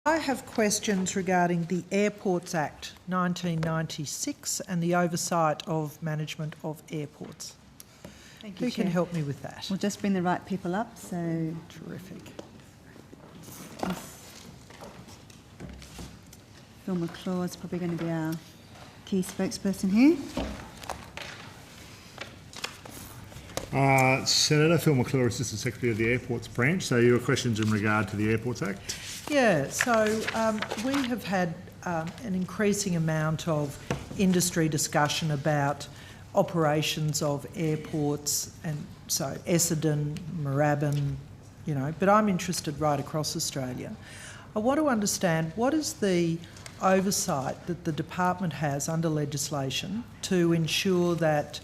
I have questions regarding the Airports Act 1996 and the oversight of management of airports. Thank you, Who can Chair. help me with that? We'll just bring the right people up. So, Terrific. Phil McClure is probably going to be our key spokesperson here. Senator Phil McClure, Assistant Secretary of the Airports Branch. So your questions in regard to the Airports Act? Yeah, so we have had an increasing amount of industry discussion about operations of airports, and so Essendon, Moorabbin, you know, but I'm interested right across Australia. I want to understand what is the oversight that the department has under legislation to ensure that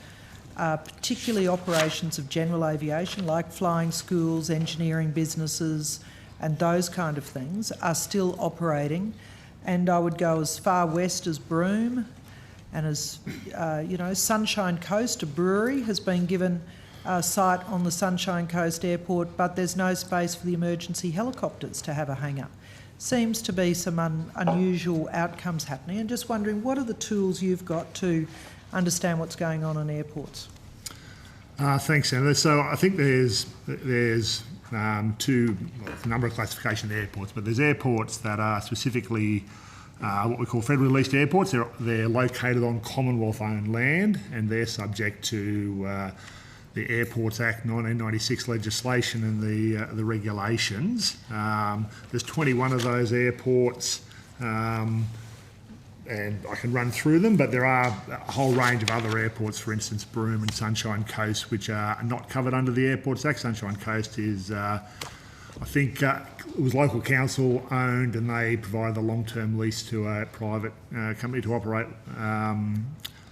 particularly operations of general aviation like flying schools, engineering businesses and those kind of things are still operating. And I would go as far west as Broome, and as you know, Sunshine Coast, a brewery, has been given a site on the Sunshine Coast Airport, but there's no space for the emergency helicopters to have a hangar. Seems to be some unusual outcomes happening, and just wondering what are the tools you've got to understand what's going on in airports? Thanks, Senator. So I think there's two, well, a number of classification of airports, but there's airports that are specifically what we call federally leased airports. They're located on Commonwealth-owned land, and they're subject to the Airports Act 1996 legislation and the regulations. There's 21 of those airports, and I can run through them, but there are a whole range of other airports, for instance, Broome and Sunshine Coast, which are not covered under the Airports Act. Sunshine Coast is, I think, it was local council owned, and they provided a long-term lease to a private company to operate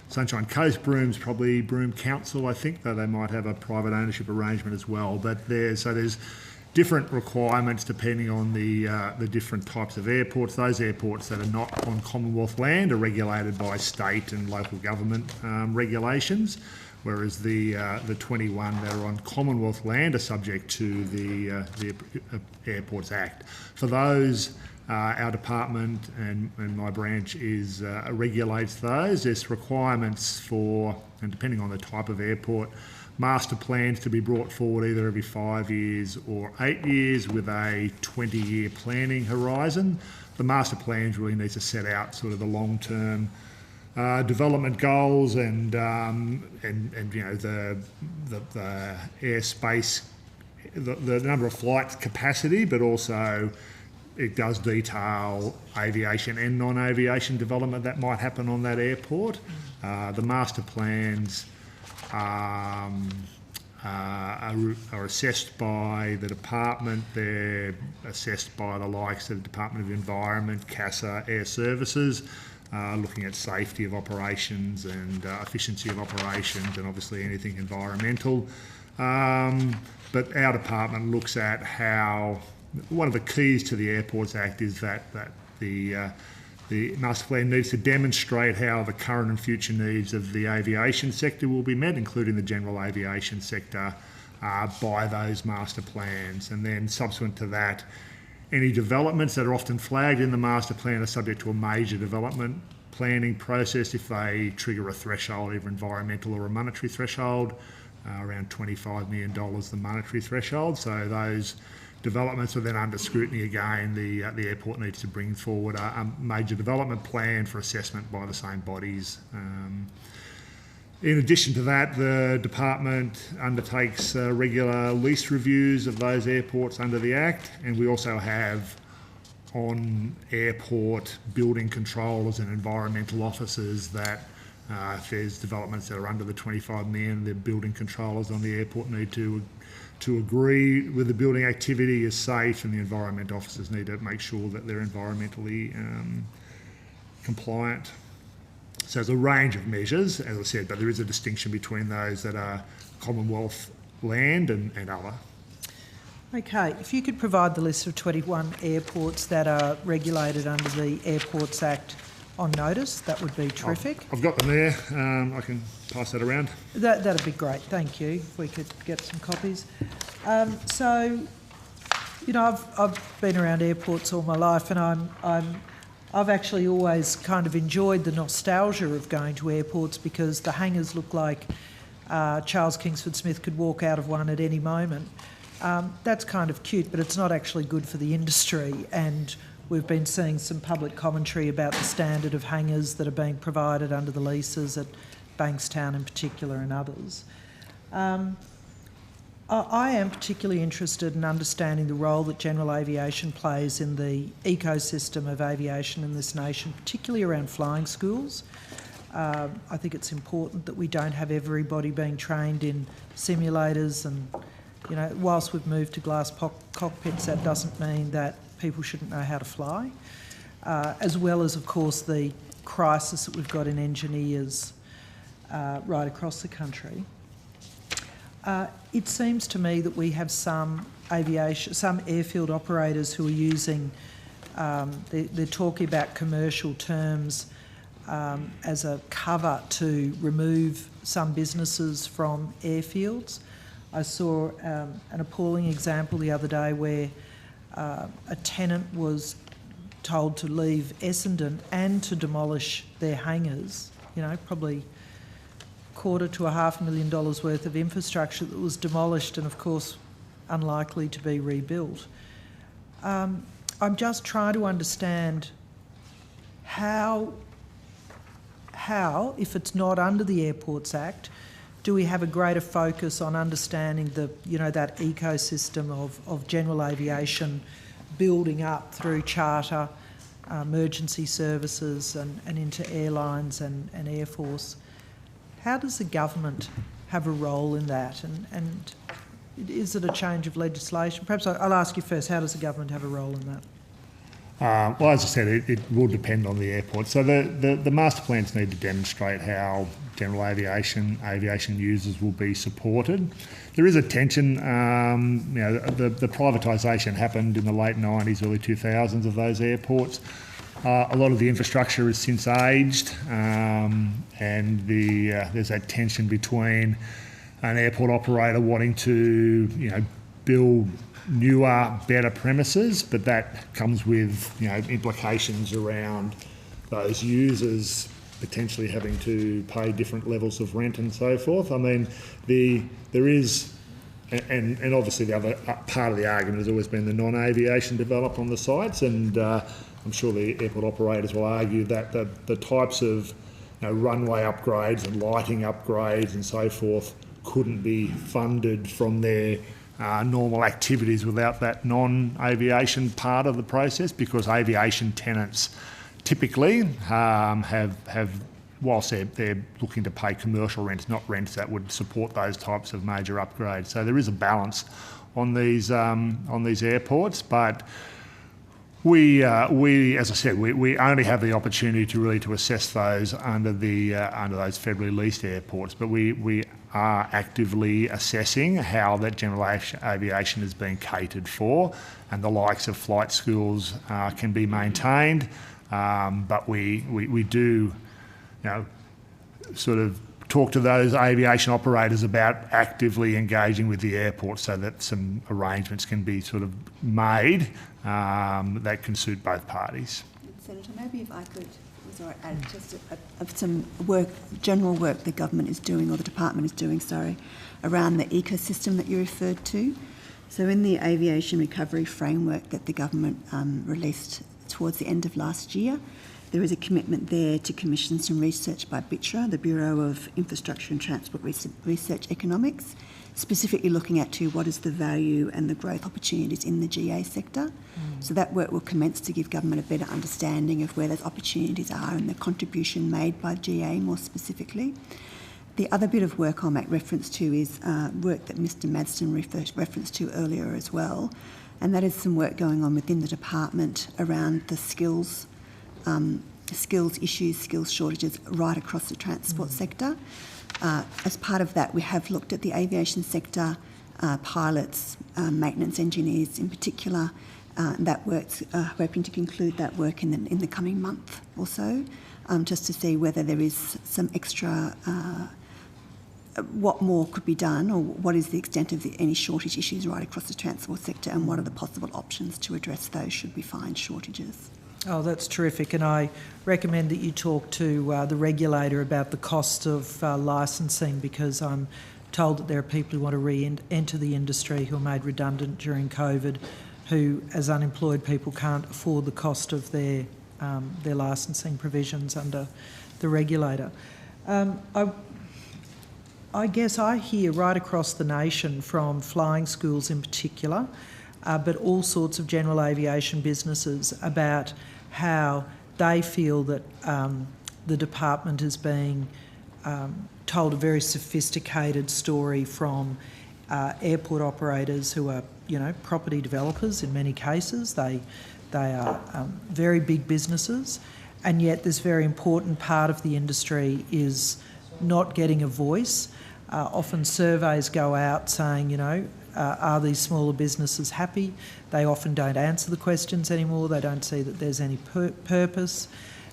Sunshine Coast. Broome's probably Broome Council, I think, though they might have a private ownership arrangement as well. But there's different requirements depending on the different types of airports. Those airports that are not on Commonwealth land are regulated by state and local government regulations, whereas the 21 that are on Commonwealth land are subject to the Airports Act. For those, our department and my branch regulates those. There's requirements for, and depending on the type of airport, master plans to be brought forward either every 5 years or 8 years with a 20-year planning horizon. The master plans really need to set out sort of the long-term development goals and you know the airspace, the number of flights capacity, but also it does detail aviation and non-aviation development that might happen on that airport. The master plans are assessed by the department. They're assessed by the likes of the Department of Environment, CASA, Air Services, looking at safety of operations and efficiency of operations, and obviously anything environmental. But our department looks at how, one of the keys to the Airports Act is that the master plan needs to demonstrate how the current and future needs of the aviation sector will be met, including the general aviation sector, by those master plans. And then subsequent to that, any developments that are often flagged in the master plan are subject to a major development planning process if they trigger a threshold, either environmental or a monetary threshold, around $25 million the monetary threshold. So those developments are then under scrutiny again. The airport needs to bring forward a major development plan for assessment by the same bodies. In addition to that, the department undertakes regular lease reviews of those airports under the Act, and we also have on airport building controllers and environmental officers that if there's developments that are under the 25 million, the building controllers on the airport need to agree with the building activity is safe, and the environment officers need to make sure that they're environmentally compliant. So there's a range of measures, as I said, but there is a distinction between those that are Commonwealth land and other. Okay, if you could provide the list of 21 airports that are regulated under the Airports Act on notice, that would be terrific. I've got them there. I can pass that around. That'd be great, thank you, if we could get some copies. So You know, I've been around airports all my life, and I've actually always kind of enjoyed the nostalgia of going to airports because the hangars look like Charles Kingsford Smith could walk out of one at any moment. That's kind of cute, but it's not actually good for the industry, and we've been seeing some public commentary about the standard of hangars that are being provided under the leases at Bankstown in particular and others. I am particularly interested in understanding the role that general aviation plays in the ecosystem of aviation in this nation, particularly around flying schools. I think it's important that we don't have everybody being trained in simulators, and, you know, whilst we've moved to glass cockpits, that doesn't mean that people shouldn't know how to fly, as well as, of course, the crisis that we've got in engineers right across the country. It seems to me that we have some airfield operators who are using, they're talking about commercial terms as a cover to remove some businesses from airfields. I saw an appalling example the other day where a tenant was told to leave Essendon and to demolish their hangars, you know, probably $250,000 to $500,000 worth of infrastructure that was demolished and, of course, unlikely to be rebuilt. I'm just trying to understand how, if it's not under the Airports Act, do we have a greater focus on understanding the, you know, that ecosystem of general aviation building up through charter, emergency services and into airlines and Air Force? How does the government have a role in that? And is it a change of legislation? Perhaps I'll ask you first, how does the government have a role in that? Well, as I said, it will depend on the airport. So the master plans need to demonstrate how general aviation users will be supported. There is a tension. You know, the privatisation happened in the late 90s, early 2000s of those airports. A lot of the infrastructure has since aged, and there's that tension between an airport operator wanting to, you know, build newer, better premises, but that comes with, you know, implications around those users potentially having to pay different levels of rent and so forth. I mean, there is, and obviously the other part of the argument has always been the non-aviation developed on the sites, and I'm sure the airport operators will argue that the types of, you know, runway upgrades and lighting upgrades and so forth couldn't be funded from their normal activities without that non-aviation part of the process, because aviation tenants typically have whilst they're looking to pay commercial rents, not rents that would support those types of major upgrades. So there is a balance on these airports, but we, as I said, we only have the opportunity to assess those under those federally leased airports. But we are actively assessing how that general aviation is being catered for, and the likes of flight schools can be maintained. But we do, you know, sort of talk to those aviation operators about actively engaging with the airport so that some arrangements can be sort of made that can suit both parties. Senator, maybe if I could add just some work, general work the government is doing, or the department is doing, around the ecosystem that you referred to. So in the aviation recovery framework that the government released towards the end of last year, there is a commitment there to commission some research by BITRA, the Bureau of Infrastructure and Transport Research Economics, specifically looking at what is the value and the growth opportunities in the GA sector. So that work will commence to give government a better understanding of where those opportunities are and the contribution made by GA more specifically. The other bit of work I'll make reference to is work that Mr Madston referenced to earlier as well, and that is some work going on within the department around the skills issues, skills shortages right across the transport sector. As part of that, we have looked at the aviation sector, pilots, maintenance engineers in particular. That work's hoping to conclude that work in the coming month or so, just to see whether there is some extra what more could be done, or what is the extent of any shortage issues right across the transport sector, and what are the possible options to address those should we find shortages? Oh, that's terrific, and I recommend that you talk to the regulator about the cost of licensing, because I'm told that there are people who want to re-enter the industry who are made redundant during COVID, who, as unemployed people, can't afford the cost of their licensing provisions under the regulator. I guess I hear right across the nation from flying schools in particular, but all sorts of general aviation businesses, about how they feel that the department is being told a very sophisticated story from airport operators who are, property developers in many cases. They are very big businesses, and yet this very important part of the industry is not getting a voice. Often surveys go out saying, are these smaller businesses happy? They often don't answer the questions anymore. They don't see that there's any purpose.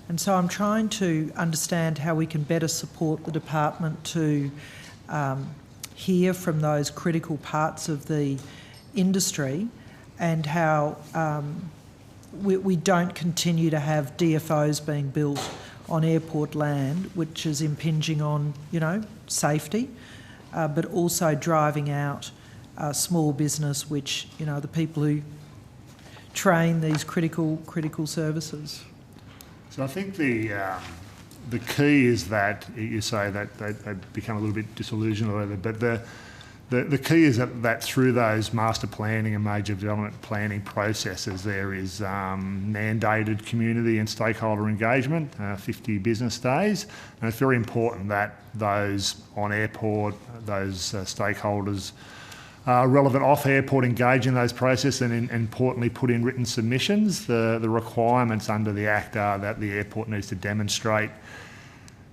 And so I'm trying to understand how we can better support the department to hear from those critical parts of the industry, and how we don't continue to have DFOs being built on airport land, which is impinging on, safety, but also driving out small business, which, the people who train these critical services. So I think the key is that you say that they become a little bit disillusioned or whatever, but the key is that through those master planning and major development planning processes, there is mandated community and stakeholder engagement, 50 business days, and it's very important that those on airport, those stakeholders, relevant off-airport engage in those processes, and importantly put in written submissions. The requirements under the Act are that the airport needs to demonstrate,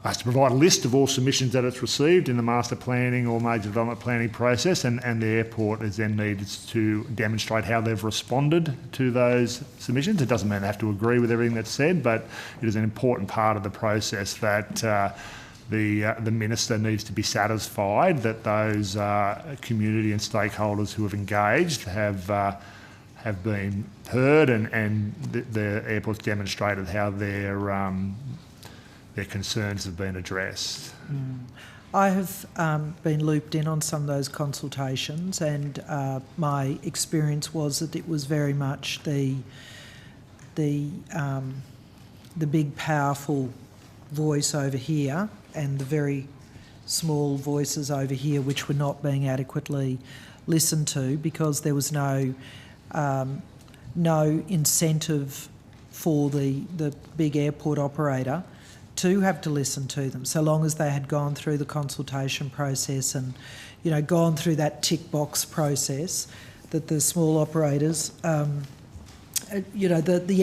has to provide a list of all submissions that it's received in the master planning or major development planning process, and the airport is then needed to demonstrate how they've responded to those submissions. It doesn't mean they have to agree with everything that's said, but it is an important part of the process that the minister needs to be satisfied that those community and stakeholders who have engaged have been heard, and the airport's demonstrated how their concerns have been addressed. I have been looped in on some of those consultations, and my experience was that it was very much the big powerful voice over here and the very small voices over here which were not being adequately listened to, because there was no incentive for the big airport operator to have to listen to them, so long as they had gone through the consultation process and, gone through that tick box process, that the small operators, the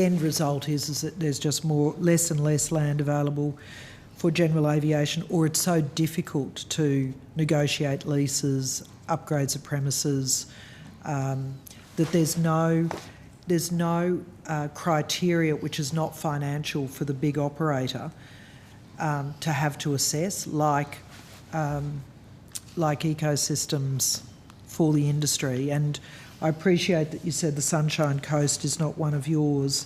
end result is that there's just less and less land available for general aviation, or it's so difficult to negotiate leases, upgrades of premises, that there's no criteria which is not financial for the big operator to have to assess, like ecosystems for the industry. And I appreciate that you said the Sunshine Coast is not one of yours,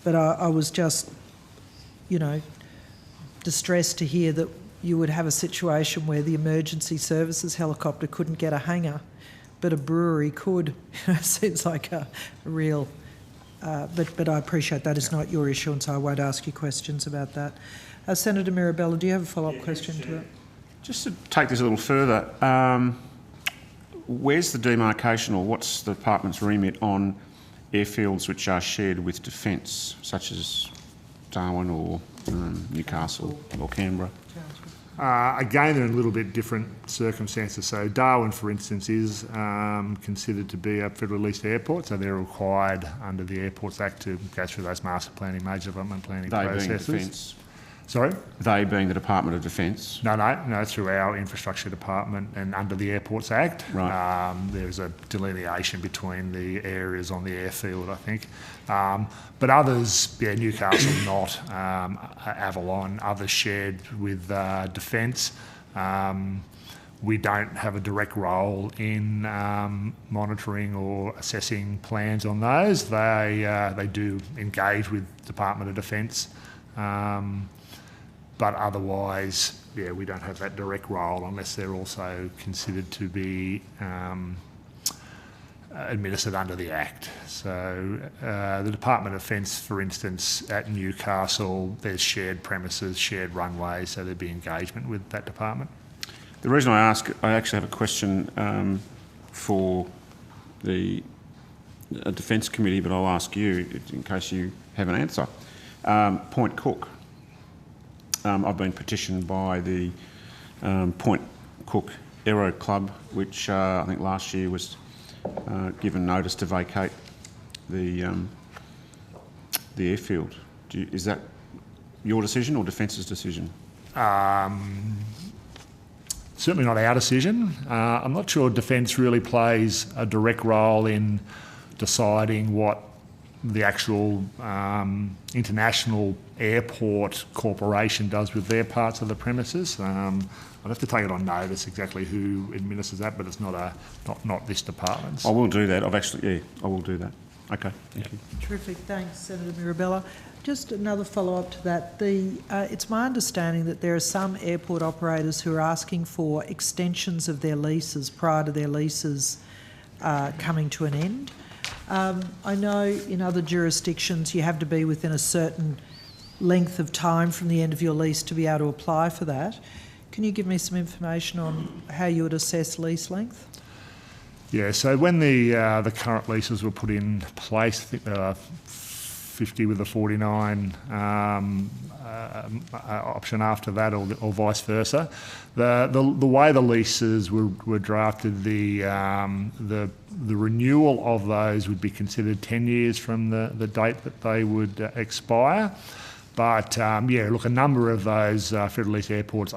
but I was just, distressed to hear that you would have a situation where the emergency services helicopter couldn't get a hangar, but a brewery could. Seems like a real... but I appreciate that is not your issue, and so I won't ask you questions about that. Senator Mirabella, do you have a follow-up question to that? Just to take this a little further, where's the demarcation, or what's the department's remit on airfields which are shared with Defence, such as Darwin or Newcastle or Canberra? Again, they're in a little bit different circumstances. So Darwin, for instance, is considered to be a federally leased airport, so they're required under the Airports Act to go through those master planning, major development planning processes. Being Defence. Sorry? They being the Department of Defence? No, through our infrastructure department and under the Airports Act. Right. There's a delineation between the areas on the airfield, I think. But others, Newcastle not, Avalon, others shared with Defence. we don't have a direct role in monitoring or assessing plans on those. They do engage with Department of Defence, but otherwise, yeah, we don't have that direct role unless they're also considered to be administered under the Act. So the Department of Defence, for instance, at Newcastle, there's shared premises, shared runways, so there'd be engagement with that department. The reason I ask, I actually have a question for the Defence Committee, but I'll ask you in case you have an answer. Point Cook. I've been petitioned by the Point Cook Aero Club, which I think last year was given notice to vacate the airfield. Is that your decision or Defence's decision? Certainly not our decision. I'm not sure Defence really plays a direct role in deciding what the actual International Airport Corporation does with their parts of the premises. I'd have to take it on notice exactly who administers that, but it's not this department's. I will do that. I will do that. Okay, thank you. Terrific, thanks, Senator Mirabella. Just another follow-up to that. It's my understanding that there are some airport operators who are asking for extensions of their leases prior to their leases coming to an end. I know in other jurisdictions you have to be within a certain length of time from the end of your lease to be able to apply for that. Can you give me some information on how you would assess lease length? Yeah, so when the current leases were put in place, I think there were 50 with a 49 option after that, or vice versa. The way the leases were drafted, the renewal of those would be considered 10 years from the date that they would expire. But yeah, look, a number of those federal lease airports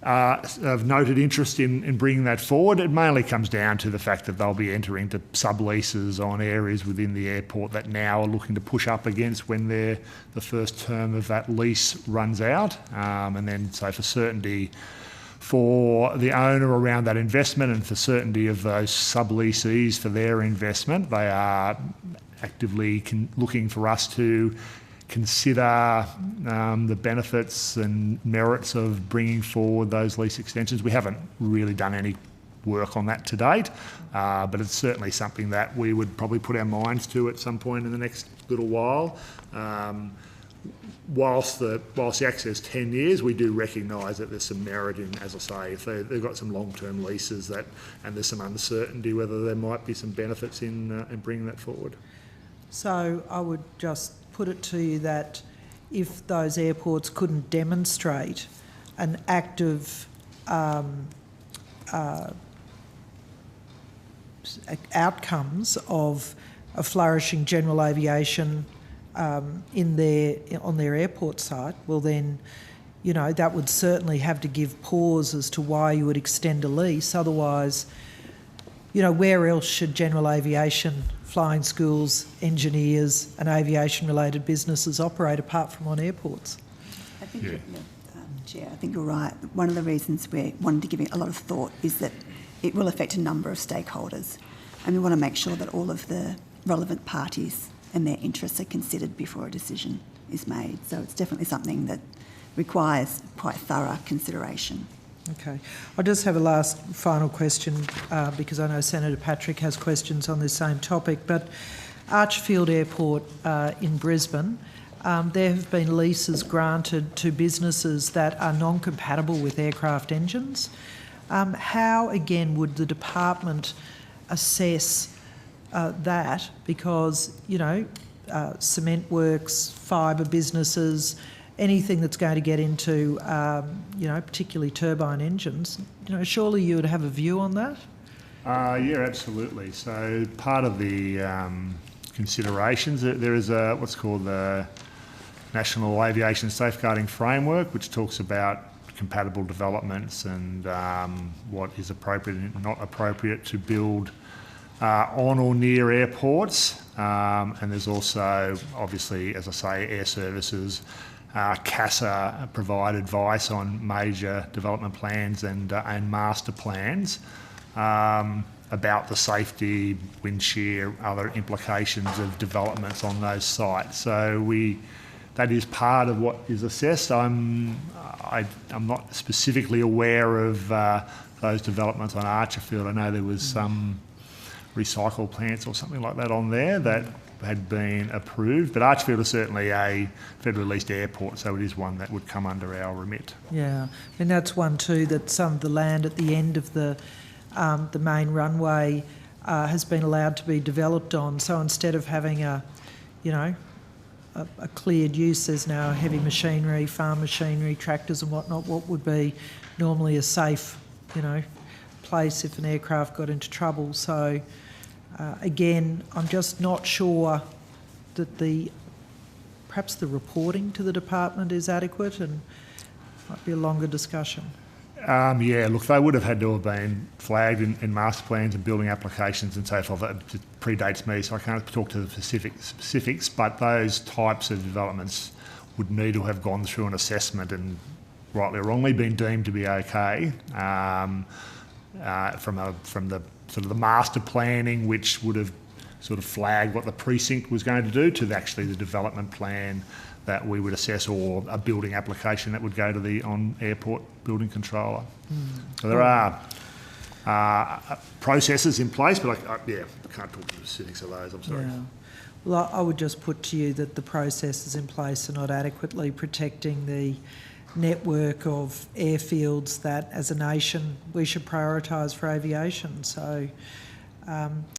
have noted interest in bringing that forward. It mainly comes down to the fact that they'll be entering into subleases on areas within the airport that now are looking to push up against when the first term of that lease runs out. And then, so for certainty for the owner around that investment and for certainty of those subleasees for their investment, they are actively looking for us to consider the benefits and merits of bringing forward those lease extensions. We haven't really done any work on that to date, but it's certainly something that we would probably put our minds to at some point in the next little while. Whilst the Act says 10 years, we do recognise that there's some merit in, as I say, if they've got some long-term leases and there's some uncertainty whether there might be some benefits in bringing that forward. So I would just put it to you that if those airports couldn't demonstrate an active outcomes of a flourishing general aviation on their airport site, well then, you know, that would certainly have to give pause as to why you would extend a lease. Otherwise, you know, where else should general aviation, flying schools, engineers and aviation-related businesses operate apart from on airports? I think, Chair, I think you're right. One of the reasons we're wanting to give it a lot of thought is that it will affect a number of stakeholders, and we want to make sure that all of the relevant parties and their interests are considered before a decision is made. So it's definitely something that requires quite thorough consideration. Okay. I'll just have a final question because I know Senator Patrick has questions on this same topic. But Archfield Airport in Brisbane, there have been leases granted to businesses that are non-compatible with aircraft engines. How, again, would the department assess that? Because, you know, cement works, fibre businesses, anything that's going to get into, you know, particularly turbine engines, you know, surely you would have a view on that? Yeah, absolutely. So part of the considerations, there is what's called the National Aviation Safeguarding Framework, which talks about compatible developments and what is appropriate and not appropriate to build on or near airports, and there's also, obviously, as I say, air services. CASA provide advice on major development plans and master plans about the safety, wind shear, other implications of developments on those sites. So that is part of what is assessed. I'm not specifically aware of those developments on Archerfield. I know there was some recycle plants or something like that on there that had been approved, but Archerfield is certainly a federally leased airport, so it is one that would come under our remit. Yeah, and that's one too, that some of the land at the end of the main runway has been allowed to be developed on. So instead of having a cleared use, there's now heavy machinery, farm machinery, tractors and whatnot. What would be normally a safe, place if an aircraft got into trouble. So again, I'm just not sure that perhaps the reporting to the department is adequate, and might be a longer discussion. Yeah, look, they would have had to have been flagged in master plans and building applications and so forth. It predates me, so I can't talk to the specifics, but those types of developments would need to have gone through an assessment and, rightly or wrongly, been deemed to be okay from the sort of the master planning, which would have sort of flagged what the precinct was going to do, to actually the development plan that we would assess, or a building application that would go to the on-airport building controller. So there are processes in place, but I can't talk to the specifics of those, I'm sorry. Yeah. Well, I would just put to you that the processes in place are not adequately protecting the network of airfields that, as a nation, we should prioritise for aviation. So